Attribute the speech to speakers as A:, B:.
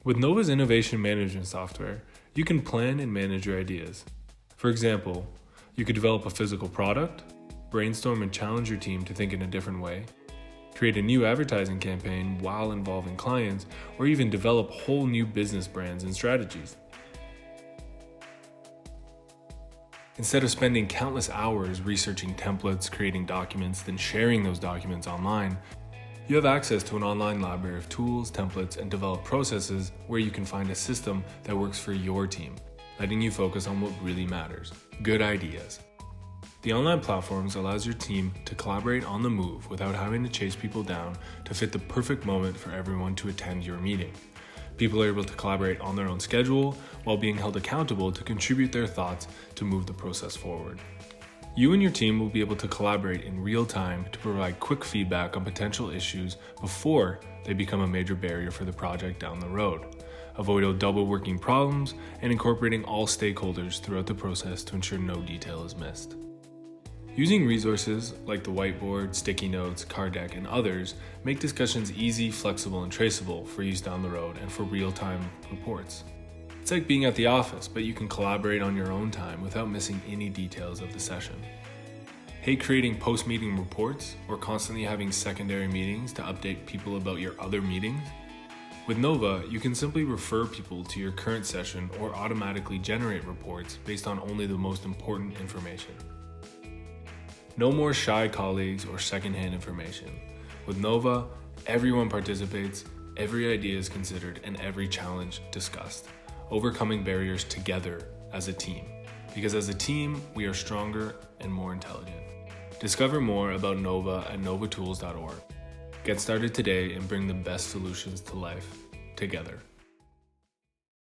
A: With Nova's innovation management software, you can plan and manage your ideas. For example, you could develop a physical product, brainstorm and challenge your team to think in a different way, create a new advertising campaign while involving clients, or even develop whole new business brands and strategies. Instead of spending countless hours researching templates, creating documents, then sharing those documents online, you have access to an online library of tools, templates, and developed processes where you can find a system that works for your team, letting you focus on what really matters: good ideas. The online platforms allows your team to collaborate on the move without having to chase people down to fit the perfect moment for everyone to attend your meeting. People are able to collaborate on their own schedule while being held accountable to contribute their thoughts to move the process forward. You and your team will be able to collaborate in real time to provide quick feedback on potential issues before they become a major barrier for the project down the road. Avoid double working problems and incorporating all stakeholders throughout the process to ensure no detail is missed. Using resources like the whiteboard, sticky notes, card deck, and others make discussions easy, flexible, and traceable for use down the road and for real-time reports. It's like being at the office, but you can collaborate on your own time without missing any details of the session. Hate creating post-meeting reports or constantly having secondary meetings to update people about your other meetings? With Nova, you can simply refer people to your current session or automatically generate reports based on only the most important information. No more shy colleagues or secondhand information. With Nova, everyone participates, every idea is considered, and every challenge discussed, overcoming barriers together as a team. Because as a team, we are stronger and more intelligent. Discover more about Nova at novatools.org. Get started today and bring the best solutions to life together.